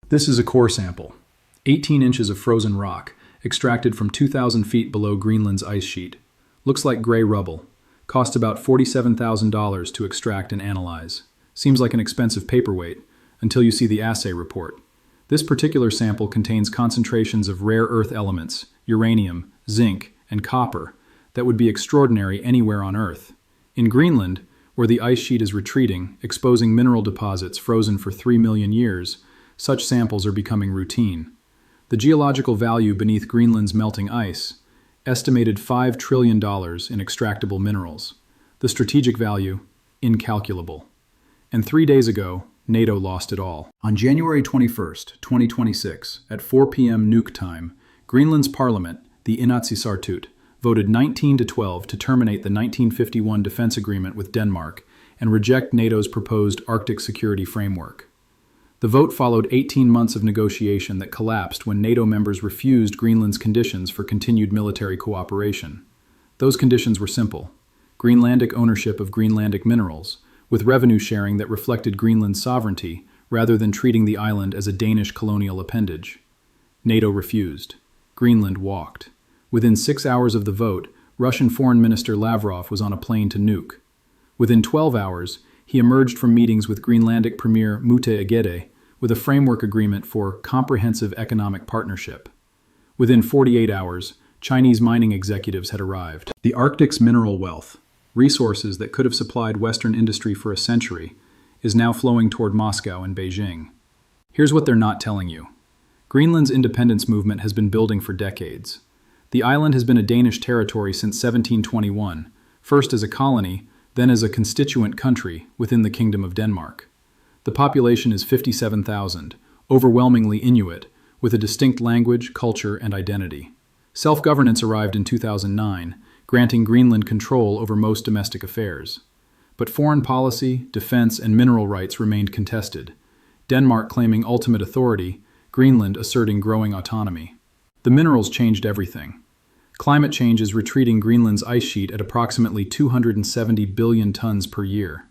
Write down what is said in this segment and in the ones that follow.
This is a core sample, 18 inches of frozen rock, extracted from 2,000 feet below Greenland's ice sheet. Looks like gray rubble. Cost about $47,000 to extract and analyze. Seems like an expensive paperweight, until you see the assay report. This particular sample contains concentrations of rare earth elements, uranium, zinc, and copper, that would be extraordinary anywhere on Earth. In Greenland, where the ice sheet is retreating, exposing mineral deposits frozen for 3 million years, such samples are becoming routine. The geological value beneath Greenland's melting ice, estimated $5 trillion in extractable minerals. The strategic value, incalculable. And 3 days ago, NATO lost it all. On January 21st, 2026, at 4 p.m. Nuuk time, Greenland's parliament, the Inatsisartut, voted 19-12 to terminate the 1951 defense agreement with Denmark and reject NATO's proposed Arctic security framework. The vote followed 18 months of negotiation that collapsed when NATO members refused Greenland's conditions for continued military cooperation. Those conditions were simple: Greenlandic ownership of Greenlandic minerals, with revenue sharing that reflected Greenland's sovereignty rather than treating the island as a Danish colonial appendage. NATO refused. Greenland walked. Within 6 hours of the vote, Russian Foreign Minister Lavrov was on a plane to Nuuk. Within 12 hours, he emerged from meetings with Greenlandic Premier Mute Egede with a framework agreement for comprehensive economic partnership. Within 48 hours, Chinese mining executives had arrived. The Arctic's mineral wealth, resources that could have supplied Western industry for a century, is now flowing toward Moscow and Beijing. Here's what they're not telling you. Greenland's independence movement has been building for decades. The island has been a Danish territory since 1721, first as a colony, then as a constituent country within the Kingdom of Denmark. The population is 57,000, overwhelmingly Inuit, with a distinct language, culture, and identity. Self-governance arrived in 2009, granting Greenland control over most domestic affairs. But foreign policy, defense, and mineral rights remained contested, Denmark claiming ultimate authority, Greenland asserting growing autonomy. The minerals changed everything. Climate change is retreating Greenland's ice sheet at approximately 270 billion tons per year.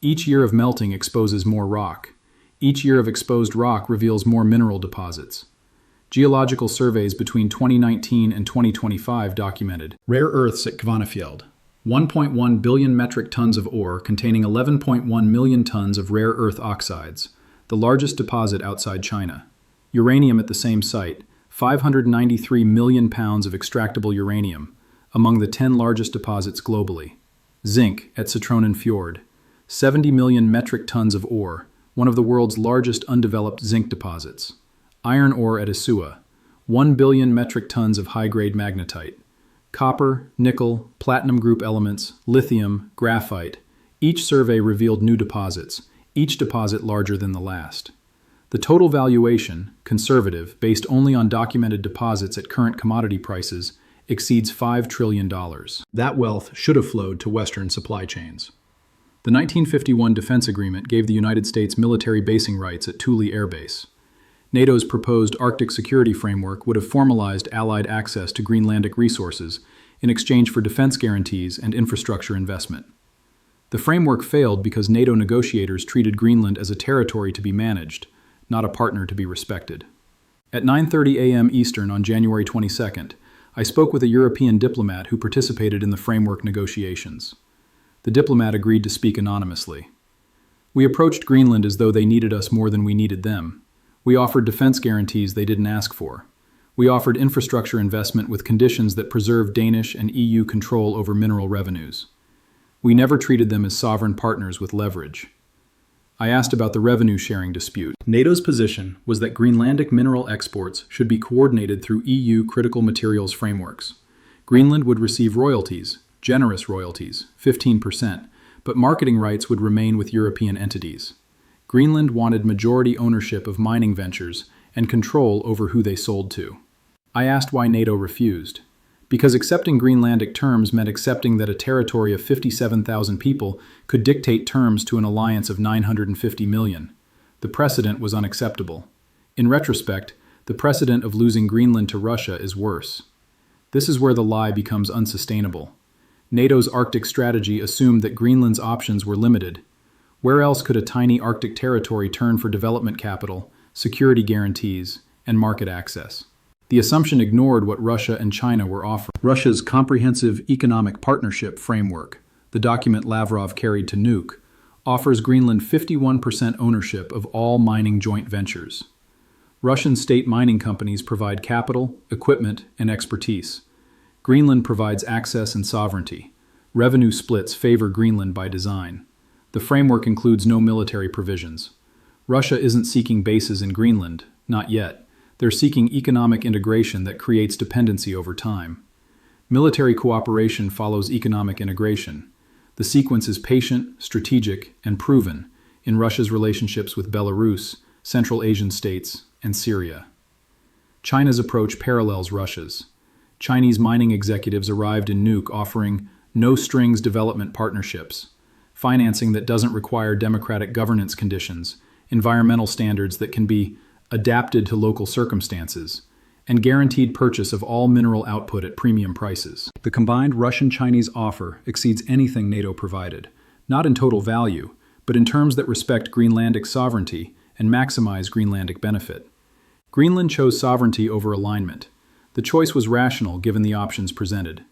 Each year of melting exposes more rock. Each year of exposed rock reveals more mineral deposits. Geological surveys between 2019 and 2025 documented rare earths at Kvanefjeld, 1.1 billion metric tons of ore containing 11.1 million tons of rare earth oxides, the largest deposit outside China. Uranium at the same site, 593 million pounds of extractable uranium, among the 10 largest deposits globally. Zinc at Citronen Fjord, 70 million metric tons of ore, one of the world's largest undeveloped zinc deposits. Iron ore at Isua, 1 billion metric tons of high-grade magnetite. Copper, nickel, platinum group elements, lithium, graphite. Each survey revealed new deposits, each deposit larger than the last. The total valuation, conservative, based only on documented deposits at current commodity prices, exceeds $5 trillion. That wealth should have flowed to Western supply chains. The 1951 Defense Agreement gave the United States military basing rights at Thule Air Base. NATO's proposed Arctic security framework would have formalized Allied access to Greenlandic resources in exchange for defense guarantees and infrastructure investment. The framework failed because NATO negotiators treated Greenland as a territory to be managed, not a partner to be respected. At 9:30 a.m. Eastern on January 22nd, I spoke with a European diplomat who participated in the framework negotiations. The diplomat agreed to speak anonymously. We approached Greenland as though they needed us more than we needed them. We offered defense guarantees they didn't ask for. We offered infrastructure investment with conditions that preserved Danish and EU control over mineral revenues. We never treated them as sovereign partners with leverage. I asked about the revenue sharing dispute. NATO's position was that Greenlandic mineral exports should be coordinated through EU critical materials frameworks. Greenland would receive royalties, generous royalties, 15%, but marketing rights would remain with European entities. Greenland wanted majority ownership of mining ventures and control over who they sold to. I asked why NATO refused. Because accepting Greenlandic terms meant accepting that a territory of 57,000 people could dictate terms to an alliance of 950 million. The precedent was unacceptable. In retrospect, the precedent of losing Greenland to Russia is worse. This is where the lie becomes unsustainable. NATO's Arctic strategy assumed that Greenland's options were limited. Where else could a tiny Arctic territory turn for development capital, security guarantees, and market access. The assumption ignored what Russia and China were offering. Russia's Comprehensive Economic Partnership Framework, the document Lavrov carried to Nuuk, offers Greenland 51% ownership of all mining joint ventures. Russian state mining companies provide capital, equipment, and expertise. Greenland provides access and sovereignty. Revenue splits favor Greenland by design. The framework includes no military provisions. Russia isn't seeking bases in Greenland, not yet. They're seeking economic integration that creates dependency over time. Military cooperation follows economic integration. The sequence is patient, strategic, and proven in Russia's relationships with Belarus, Central Asian states, and Syria. China's approach parallels Russia's. Chinese mining executives arrived in Nuuk offering no-strings development partnerships, financing that doesn't require democratic governance conditions, environmental standards that can be adapted to local circumstances, and guaranteed purchase of all mineral output at premium prices. The combined Russian-Chinese offer exceeds anything NATO provided, not in total value, but in terms that respect Greenlandic sovereignty and maximize Greenlandic benefit. Greenland chose sovereignty over alignment. The choice was rational given the options presented.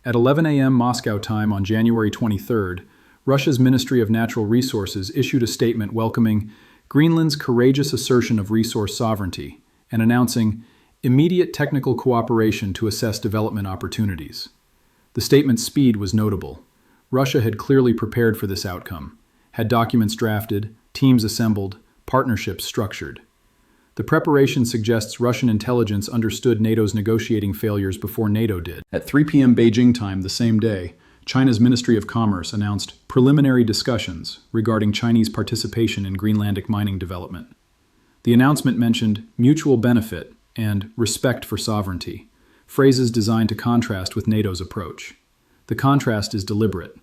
At 11 a.m. Moscow time on January 23rd, Russia's Ministry of Natural Resources issued a statement welcoming Greenland's courageous assertion of resource sovereignty and announcing immediate technical cooperation to assess development opportunities. The statement's speed was notable. Russia had clearly prepared for this outcome, had documents drafted, teams assembled, partnerships structured. The preparation suggests Russian intelligence understood NATO's negotiating failures before NATO did. At 3 p.m. Beijing time the same day, China's Ministry of Commerce announced preliminary discussions regarding Chinese participation in Greenlandic mining development. The announcement mentioned mutual benefit and respect for sovereignty, phrases designed to contrast with NATO's approach. The contrast is deliberate.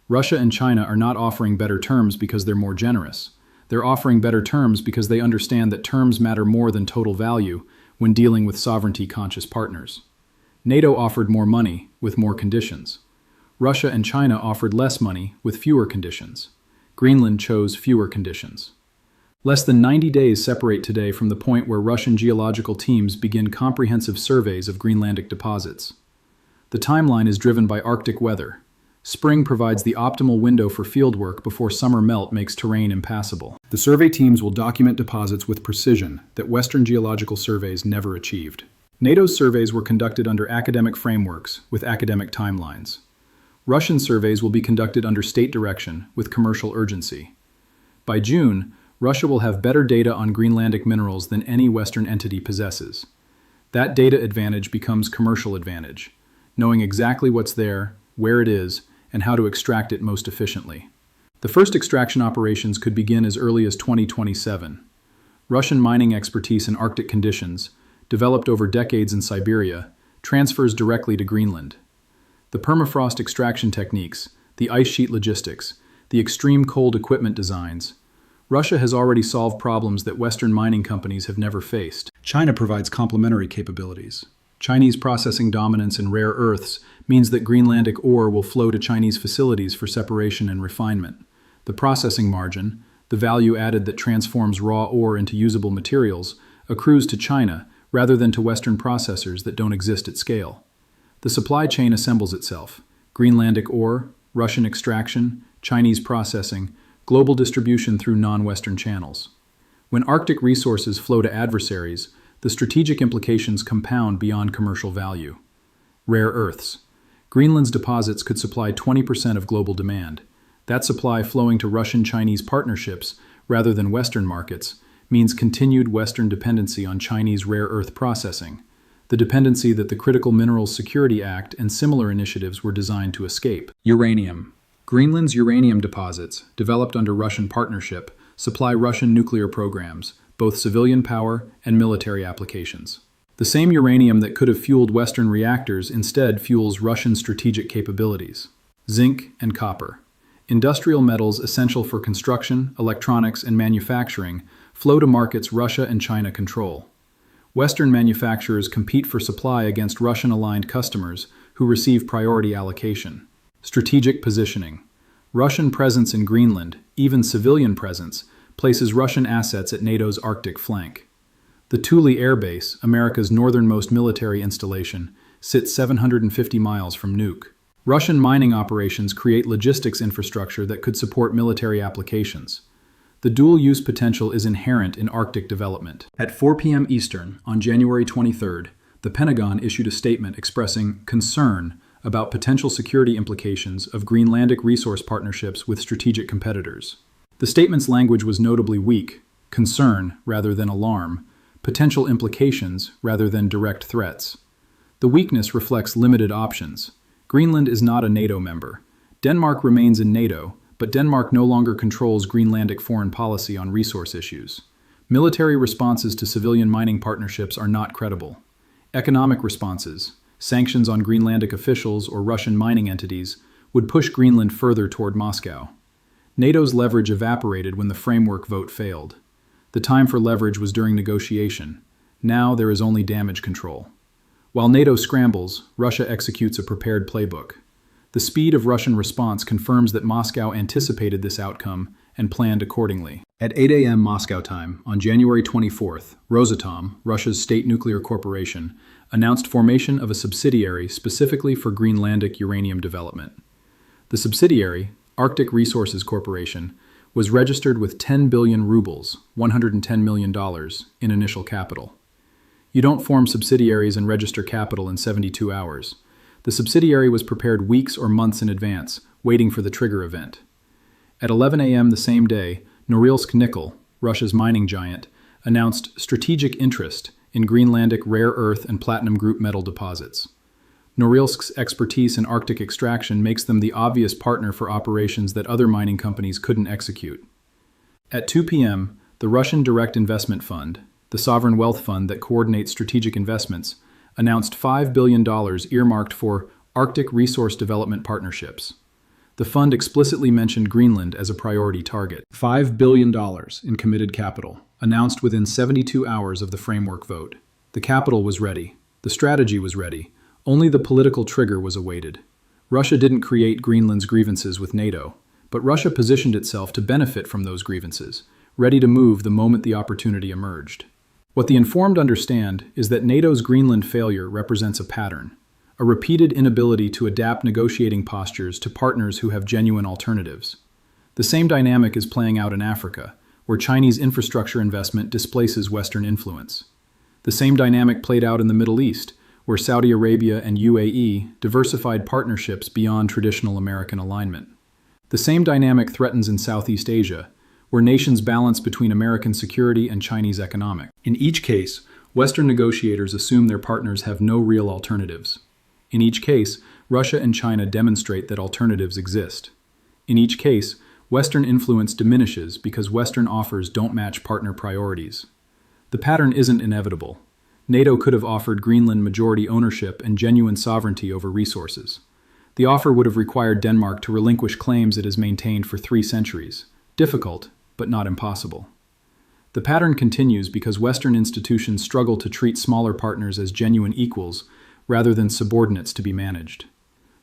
Russia and China are not offering better terms because they're more generous. They're offering better terms because they understand that terms matter more than total value when dealing with sovereignty-conscious partners. NATO offered more money with more conditions. Russia and China offered less money with fewer conditions. Greenland chose fewer conditions. Less than 90 days separate today from the point where Russian geological teams begin comprehensive surveys of Greenlandic deposits. The timeline is driven by Arctic weather. Spring provides the optimal window for fieldwork before summer melt makes terrain impassable. The survey teams will document deposits with precision that Western geological surveys never achieved. NATO's surveys were conducted under academic frameworks with academic timelines. Russian surveys will be conducted under state direction with commercial urgency. By June, Russia will have better data on Greenlandic minerals than any Western entity possesses. That data advantage becomes commercial advantage, knowing exactly what's there, where it is, and how to extract it most efficiently. The first extraction operations could begin as early as 2027. Russian mining expertise in Arctic conditions, developed over decades in Siberia, transfers directly to Greenland. The permafrost extraction techniques, the ice sheet logistics, the extreme cold equipment designs. Russia has already solved problems that Western mining companies have never faced. China provides complementary capabilities. Chinese processing dominance in rare earths means that Greenlandic ore will flow to Chinese facilities for separation and refinement. The processing margin, the value added that transforms raw ore into usable materials, accrues to China rather than to Western processors that don't exist at scale. The supply chain assembles itself. Greenlandic ore, Russian extraction, Chinese processing, global distribution through non-Western channels. When Arctic resources flow to adversaries, the strategic implications compound beyond commercial value. Rare earths. Greenland's deposits could supply 20% of global demand. That supply flowing to Russian-Chinese partnerships rather than Western markets means continued Western dependency on Chinese rare earth processing, the dependency that the Critical Minerals Security Act and similar initiatives were designed to escape. Uranium. Greenland's uranium deposits, developed under Russian partnership, supply Russian nuclear programs, both civilian power and military applications. The same uranium that could have fueled Western reactors instead fuels Russian strategic capabilities. Zinc and copper. Industrial metals essential for construction, electronics, and manufacturing flow to markets Russia and China control. Western manufacturers compete for supply against Russian-aligned customers who receive priority allocation. Strategic positioning. Russian presence in Greenland, even civilian presence, places Russian assets at NATO's Arctic flank. The Thule Air Base, America's northernmost military installation, sits 750 miles from Nuuk. Russian mining operations create logistics infrastructure that could support military applications. The dual-use potential is inherent in Arctic development. At 4 p.m. Eastern, on January 23rd, the Pentagon issued a statement expressing concern about potential security implications of Greenlandic resource partnerships with strategic competitors. The statement's language was notably weak: concern rather than alarm, potential implications rather than direct threats. The weakness reflects limited options. Greenland is not a NATO member. Denmark remains in NATO, but Denmark no longer controls Greenlandic foreign policy on resource issues. Military responses to civilian mining partnerships are not credible. Economic responses, sanctions on Greenlandic officials or Russian mining entities, would push Greenland further toward Moscow. NATO's leverage evaporated when the framework vote failed. The time for leverage was during negotiation. Now there is only damage control. While NATO scrambles, Russia executes a prepared playbook. The speed of Russian response confirms that Moscow anticipated this outcome and planned accordingly. At 8 a.m. Moscow time, on January 24th, Rosatom, Russia's state nuclear corporation, announced formation of a subsidiary specifically for Greenlandic uranium development. The subsidiary, Arctic Resources Corporation, was registered with 10 billion rubles, $110 million, in initial capital. You don't form subsidiaries and register capital in 72 hours. The subsidiary was prepared weeks or months in advance, waiting for the trigger event. At 11 a.m. the same day, Norilsk Nickel, Russia's mining giant, announced strategic interest in Greenlandic rare earth and platinum group metal deposits. Norilsk's expertise in Arctic extraction makes them the obvious partner for operations that other mining companies couldn't execute. At 2 p.m., the Russian Direct Investment Fund, the sovereign wealth fund that coordinates strategic investments, announced $5 billion earmarked for Arctic resource development partnerships. The fund explicitly mentioned Greenland as a priority target. $5 billion in committed capital, announced within 72 hours of the framework vote. The capital was ready. The strategy was ready. Only the political trigger was awaited. Russia didn't create Greenland's grievances with NATO, but Russia positioned itself to benefit from those grievances, ready to move the moment the opportunity emerged. What the informed understand is that NATO's Greenland failure represents a pattern, a repeated inability to adapt negotiating postures to partners who have genuine alternatives. The same dynamic is playing out in Africa, where Chinese infrastructure investment displaces Western influence. The same dynamic played out in the Middle East, where Saudi Arabia and UAE diversified partnerships beyond traditional American alignment. The same dynamic threatens in Southeast Asia, where nations balance between American security and Chinese economic. In each case, Western negotiators assume their partners have no real alternatives. In each case, Russia and China demonstrate that alternatives exist. In each case, Western influence diminishes because Western offers don't match partner priorities. The pattern isn't inevitable. NATO could have offered Greenland majority ownership and genuine sovereignty over resources. The offer would have required Denmark to relinquish claims it has maintained for 3 centuries. Difficult, but not impossible. The pattern continues because Western institutions struggle to treat smaller partners as genuine equals rather than subordinates to be managed.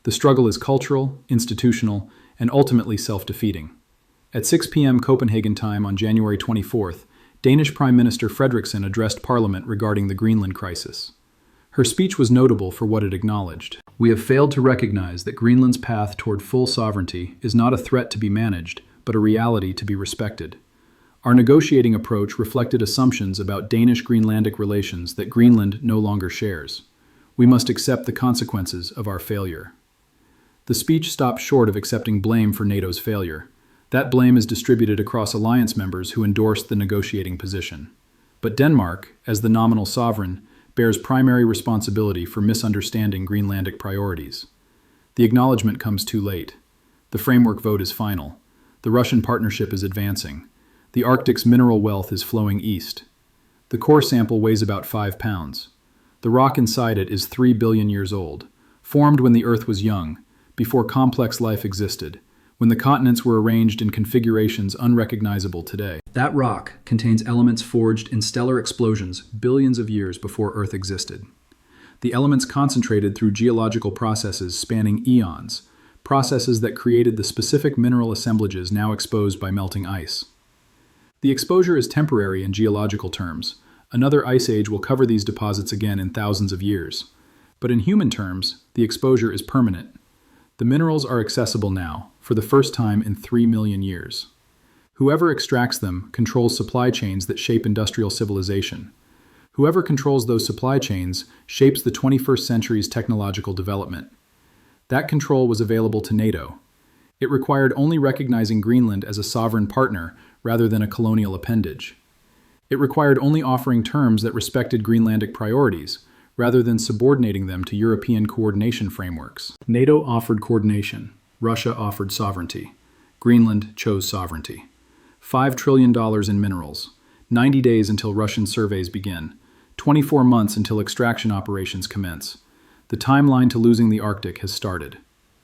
The struggle is cultural, institutional, and ultimately self-defeating. At 6 p.m. Copenhagen time on January 24th, Danish Prime Minister Frederiksen addressed Parliament regarding the Greenland crisis. Her speech was notable for what it acknowledged. We have failed to recognize that Greenland's path toward full sovereignty is not a threat to be managed, but a reality to be respected. Our negotiating approach reflected assumptions about Danish-Greenlandic relations that Greenland no longer shares. We must accept the consequences of our failure. The speech stopped short of accepting blame for NATO's failure. That blame is distributed across alliance members who endorsed the negotiating position. But Denmark, as the nominal sovereign, bears primary responsibility for misunderstanding Greenlandic priorities. The acknowledgement comes too late. The framework vote is final. The Russian partnership is advancing. The Arctic's mineral wealth is flowing east. The core sample weighs about 5 pounds. The rock inside it is 3 billion years old, formed when the Earth was young, before complex life existed, when the continents were arranged in configurations unrecognizable today. That rock contains elements forged in stellar explosions billions of years before Earth existed. The elements concentrated through geological processes spanning eons, processes that created the specific mineral assemblages now exposed by melting ice. The exposure is temporary in geological terms. Another ice age will cover these deposits again in thousands of years. But in human terms, the exposure is permanent. The minerals are accessible now, for the first time in 3 million years. Whoever extracts them controls supply chains that shape industrial civilization. Whoever controls those supply chains shapes the 21st century's technological development. That control was available to NATO. It required only recognizing Greenland as a sovereign partner rather than a colonial appendage. It required only offering terms that respected Greenlandic priorities, rather than subordinating them to European coordination frameworks. NATO offered coordination. Russia offered sovereignty. Greenland chose sovereignty. $5 trillion in minerals. 90 days until Russian surveys begin. 24 months until extraction operations commence. The timeline to losing the Arctic has started.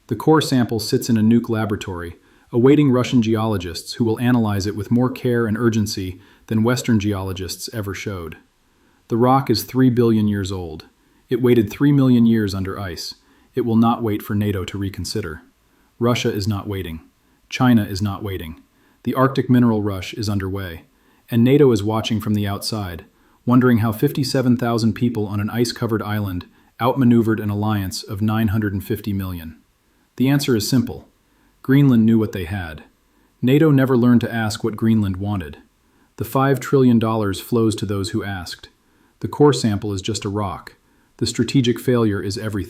The core sample sits in a nuke laboratory, awaiting Russian geologists who will analyze it with more care and urgency than Western geologists ever showed. The rock is 3 billion years old. It waited 3 million years under ice. It will not wait for NATO to reconsider. Russia is not waiting. China is not waiting. The Arctic mineral rush is underway, and NATO is watching from the outside, wondering how 57,000 people on an ice-covered island outmaneuvered an alliance of 950 million. The answer is simple. Greenland knew what they had. NATO never learned to ask what Greenland wanted. The $5 trillion flows to those who asked. The core sample is just a rock. The strategic failure is everything.